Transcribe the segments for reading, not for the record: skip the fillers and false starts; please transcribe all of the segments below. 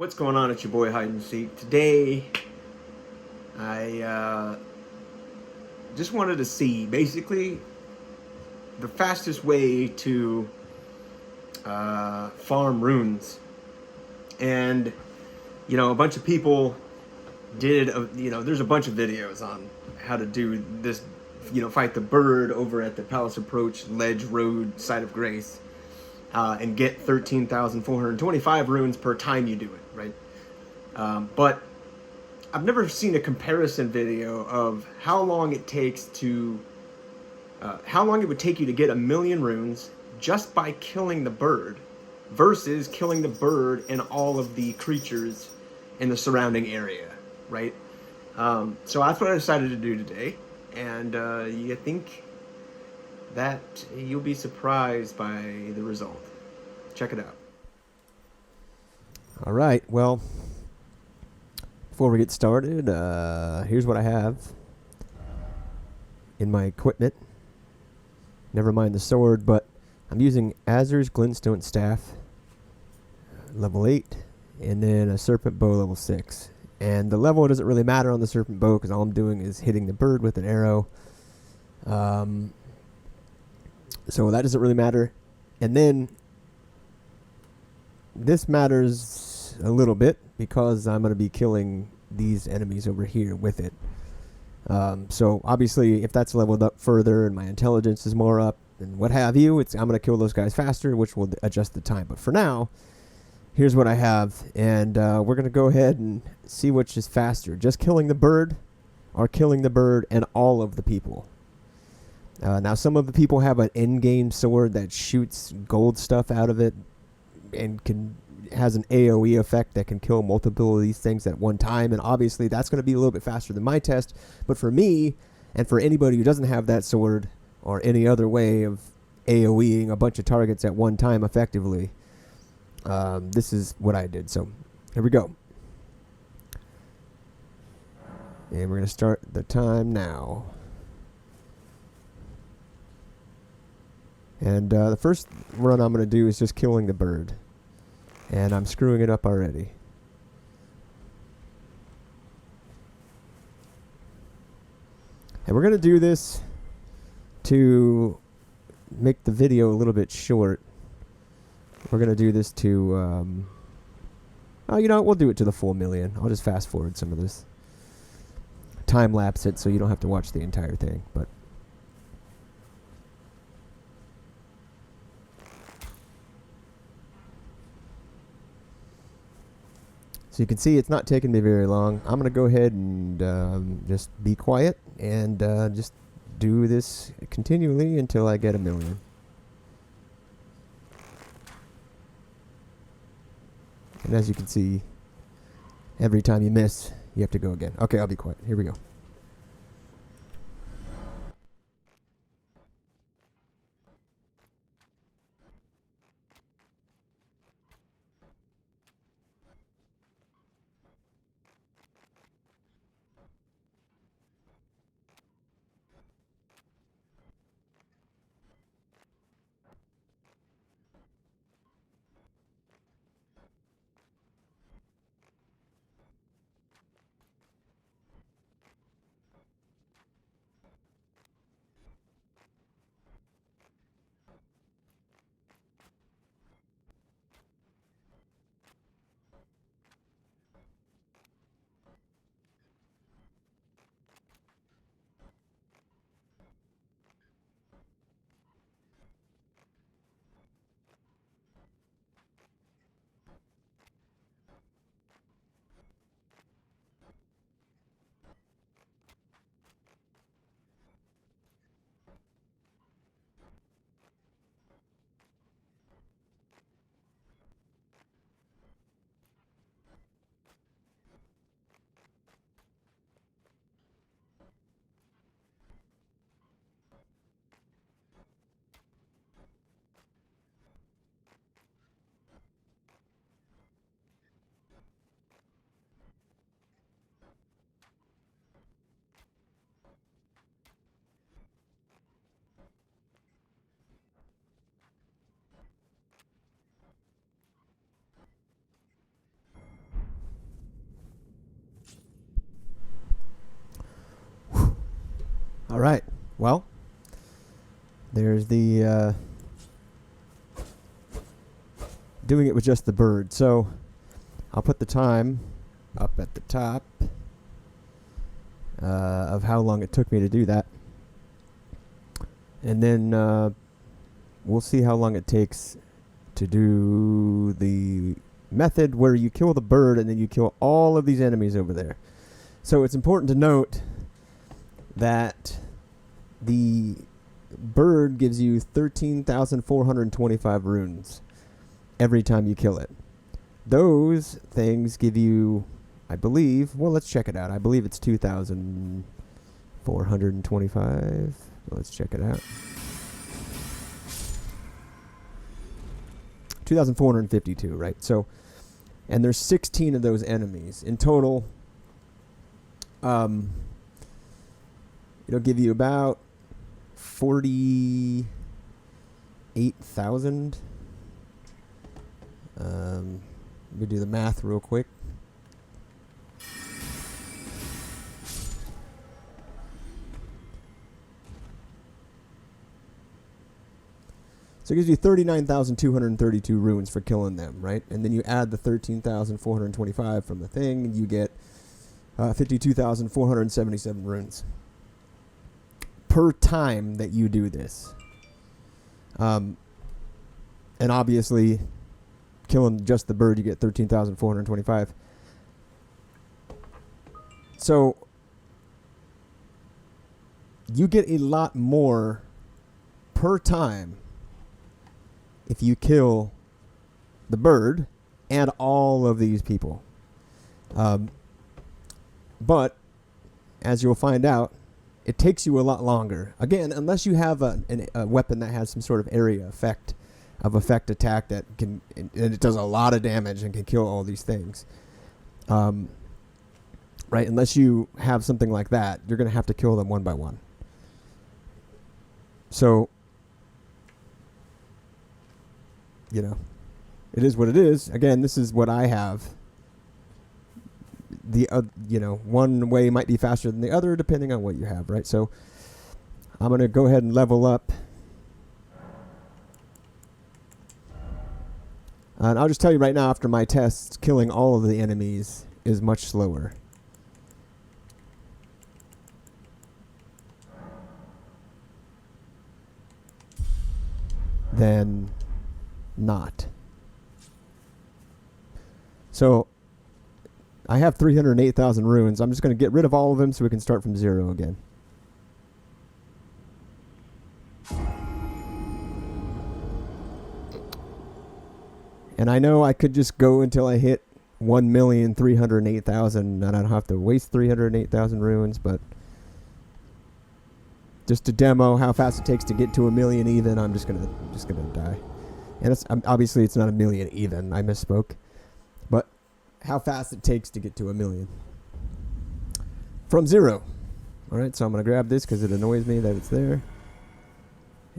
What's going on? It's your boy Hide and Seek. Today, I just wanted to see basically the fastest way to farm runes. And, a bunch of people there's a bunch of videos on how to do this, fight the bird over at the Palace Approach Ledge Road Site of Grace and get 13,425 runes per time you do it, right? But I've never seen a comparison video of how long it takes how long it would take you to get 1,000,000 runes just by killing the bird versus killing the bird and all of the creatures in the surrounding area, right? So that's what I decided to do today. And you think that you'll be surprised by the result. Check it out. All right, well, before we get started, here's what I have in my equipment. Never mind the sword, but I'm using Azur's Glintstone Staff, level 8, and then a Serpent Bow, level 6. And the level doesn't really matter on the Serpent Bow because all I'm doing is hitting the bird with an arrow. So that doesn't really matter. And then this matters a little bit because I'm going to be killing these enemies over here with it. So obviously if that's leveled up further and my intelligence is more up and what have you, I'm going to kill those guys faster, which will adjust the time. But for now, here's what I have, and we're going to go ahead and see which is faster, just killing the bird or killing the bird and all of the people. Now some of the people have an in-game sword that shoots gold stuff out of it and has an AoE effect that can kill multiple of these things at one time, and obviously that's going to be a little bit faster than my test. But for me, and for anybody who doesn't have that sword or any other way of AoEing a bunch of targets at one time effectively, this is what I did. So here we go, and we're going to start the time now. And the first run I'm going to do is just killing the bird. And I'm screwing it up already. And we're going to do this to make the video a little bit short. We're going to do this to... we'll do it to the full 1,000,000. I'll just fast forward some of this. Time lapse it so you don't have to watch the entire thing. But so you can see it's not taking me very long. I'm going to go ahead and just be quiet and just do this continually until I get 1,000,000. And as you can see, every time you miss, you have to go again. Okay, I'll be quiet. Here we go. All right. Well, there's the doing it with just the bird. So I'll put the time up at the top of how long it took me to do that. And then we'll see how long it takes to do the method where you kill the bird and then you kill all of these enemies over there. So it's important to note that the bird gives you 13,425 runes every time you kill it. Those things give you, I believe, well, let's check it out. I believe it's 2,425. Let's check it out. 2,452, right? So, and there's 16 of those enemies. In total, it'll give you about 48,000. Let me do the math real quick. So it gives you 39,232 runes for killing them, right? And then you add the 13,425 from the thing, and you get 52,477 runes per time that you do this. And obviously, killing just the bird, you get 13,425. So you get a lot more per time if you kill the bird and all of these people. But as you'll find out, it takes you a lot longer. Again, unless you have a weapon that has some sort of area effect attack that can, and it does a lot of damage and can kill all these things. Right? Unless you have something like that, you're going to have to kill them one by one. So, you know, it is what it is. Again, this is what I have. The one way might be faster than the other depending on what you have, right? So I'm going to go ahead and level up. And I'll just tell you right now, after my tests, killing all of the enemies is much slower. Than not. So I have 308,000 runes. I'm just going to get rid of all of them so we can start from zero again. And I know I could just go until I hit 1,308,000 and I don't have to waste 308,000 runes, but just to demo how fast it takes to get to 1,000,000 even, I'm just gonna die. And it's obviously it's not 1,000,000 even. I misspoke. But how fast it takes to get to 1,000,000 from zero. All right, so I'm gonna grab this because it annoys me that it's there,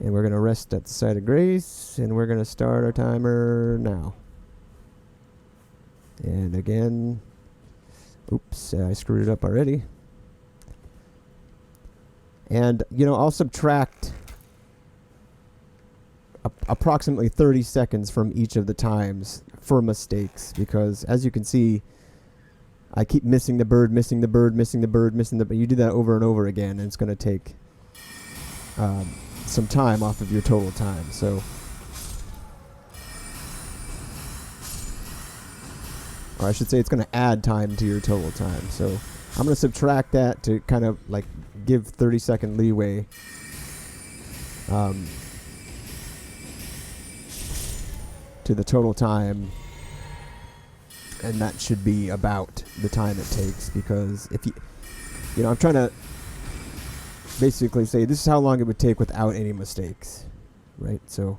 and we're gonna rest at the site of grace, and we're gonna start our timer now. And again, oops, I screwed it up already. And, I'll subtract approximately 30 seconds from each of the times for mistakes, because as you can see, I keep missing the bird. You do that over and over again, and it's going to take some time off of your total time. So, or I should say it's going to add time to your total time. So I'm going to subtract that to kind of like give 30-second leeway. To the total time, and that should be about the time it takes, because if I'm trying to basically say this is how long it would take without any mistakes, right? So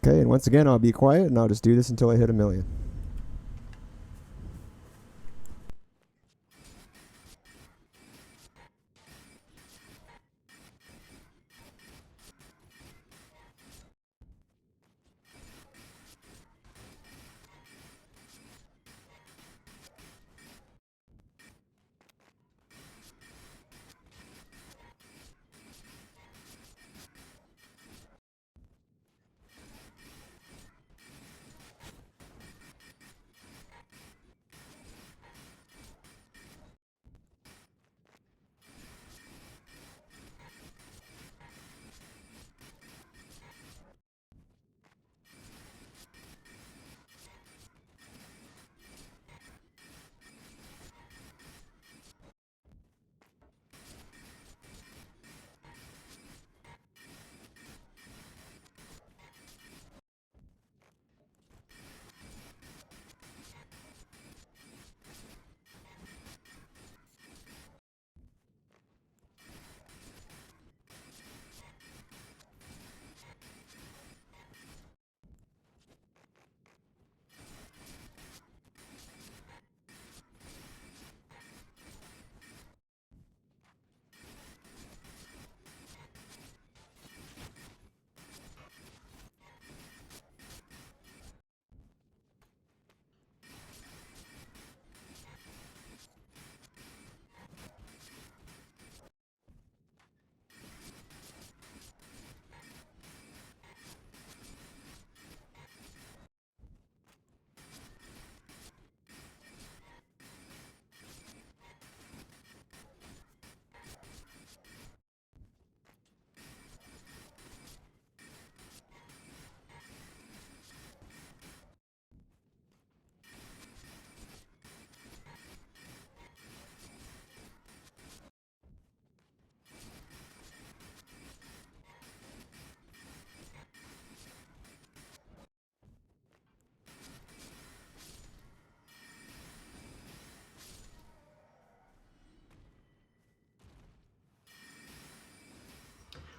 Okay, and once again, I'll be quiet and I'll just do this until I hit 1,000,000.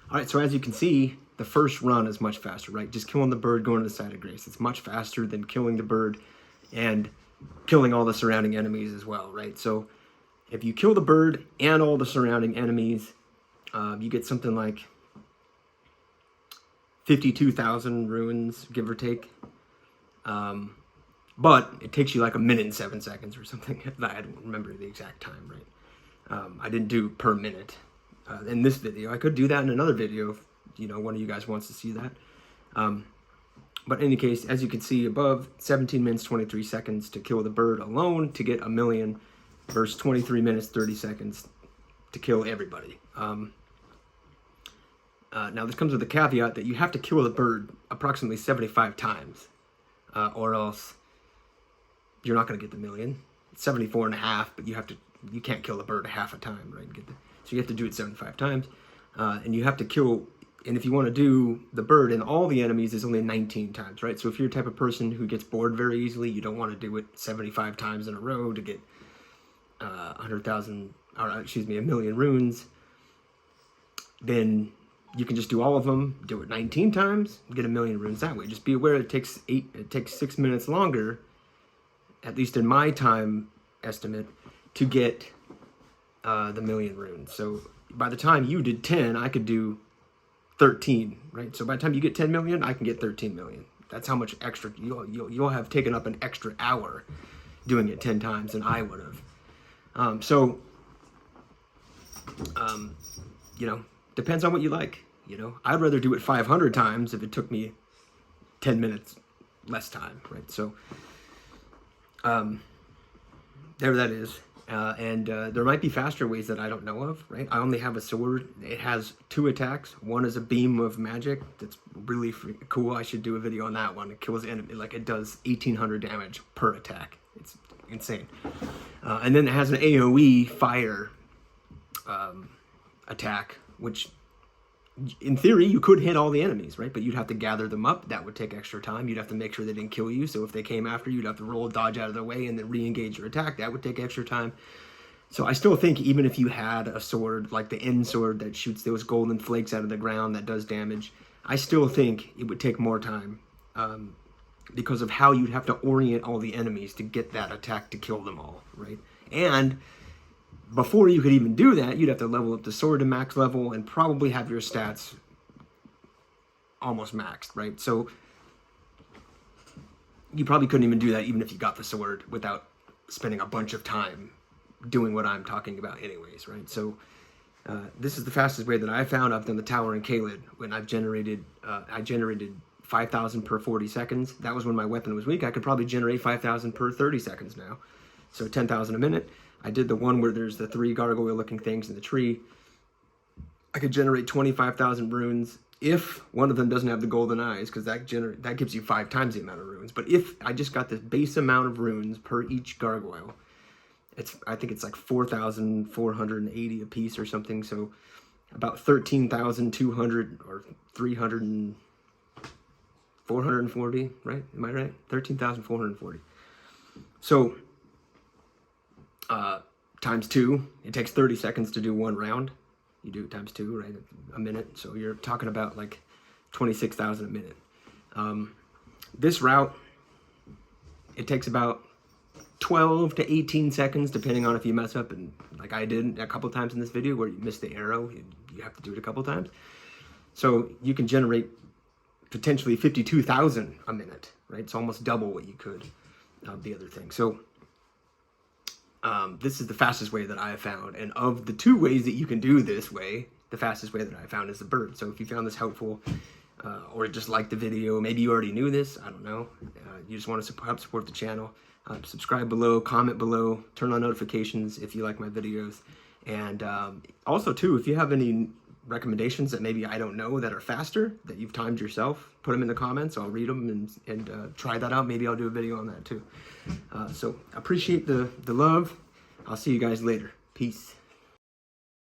All right, so as you can see, the first run is much faster, right? Just killing the bird, going to the site of grace. It's much faster than killing the bird and killing all the surrounding enemies as well, right? So if you kill the bird and all the surrounding enemies, you get something like 52,000 runes, give or take. But it takes you like 1 minute and 7 seconds or something. I don't remember the exact time, right? I didn't do per minute in this video. I could do that in another video if one of you guys wants to see that. But in any case, as you can see above, 17 minutes 23 seconds to kill the bird alone to get 1,000,000 versus 23 minutes 30 seconds to kill everybody. Now this comes with a caveat that you have to kill the bird approximately 75 times or else you're not going to get the 1,000,000. It's 74 and a half, but you can't kill the bird half a time, right? So you have to do it 75 times. And you have to kill, and if you want to do the bird and all the enemies, is only 19 times, right? So if you're the type of person who gets bored very easily, you don't want to do it 75 times in a row to get 100,000, or excuse me, 1,000,000 runes, then you can just do all of them, do it 19 times, get 1,000,000 runes that way. Just be aware it takes 6 minutes longer, at least in my time estimate, to get the 1,000,000 runes. So by the time you did 10, I could do 13, right? So by the time you get 10 million, I can get 13 million. That's how much extra you'll have taken up an extra hour doing it 10 times than I would have. Depends on what you like. I'd rather do it 500 times if it took me 10 minutes less time, right? So there that is. And there might be faster ways that I don't know of, right? I only have a sword. It has 2 attacks. One is a beam of magic. That's really cool. I should do a video on that one. It kills enemy, like it does 1,800 damage per attack. It's insane. And then it has an AoE fire attack, which in theory you could hit all the enemies, right? But you'd have to gather them up. That would take extra time. You'd have to make sure they didn't kill you. So if they came after you, you'd have to roll, dodge out of their way, and then re-engage your attack. That would take extra time. So I still think even if you had a sword like the end sword that shoots those golden flakes out of the ground that does damage, I still think it would take more time because of how you'd have to orient all the enemies to get that attack to kill them all, right? And before you could even do that, you'd have to level up the sword to max level and probably have your stats almost maxed, right? So you probably couldn't even do that even if you got the sword without spending a bunch of time doing what I'm talking about anyways, right? So this is the fastest way that I found. I've done the tower and Kaled when I generated 5,000 per 40 seconds. That was when my weapon was weak. I could probably generate 5,000 per 30 seconds now. So 10,000 a minute. I did the one where there's the 3 gargoyle looking things in the tree. I could generate 25,000 runes if one of them doesn't have the golden eyes, because that gives you 5 times the amount of runes. But if I just got the base amount of runes per each gargoyle, I think it's like 4,480 a piece or something. So about 13,200 or 300 and 440, right? Am I right? 13,440. So times 2, it takes 30 seconds to do 1 round. You do it times 2, right? A minute. So you're talking about like 26,000 a minute. This route, it takes about 12 to 18 seconds, depending on if you mess up, and like I did a couple times in this video where you missed the arrow, you have to do it a couple times. So you can generate potentially 52,000 a minute, right? It's almost double what you could the other thing. So this is the fastest way that I have found, and of the 2 ways that you can do this way, the fastest way that I found is the bird. So if you found this helpful, or just like the video, maybe you already knew this, I don't know, you just want to help support the channel, subscribe below, comment below, turn on notifications if you like my videos, and also too, if you have any recommendations that maybe I don't know that are faster, that you've timed yourself, put them in the comments. I'll read them and try that out. Maybe I'll do a video on that too. So appreciate the love. I'll see you guys later. Peace.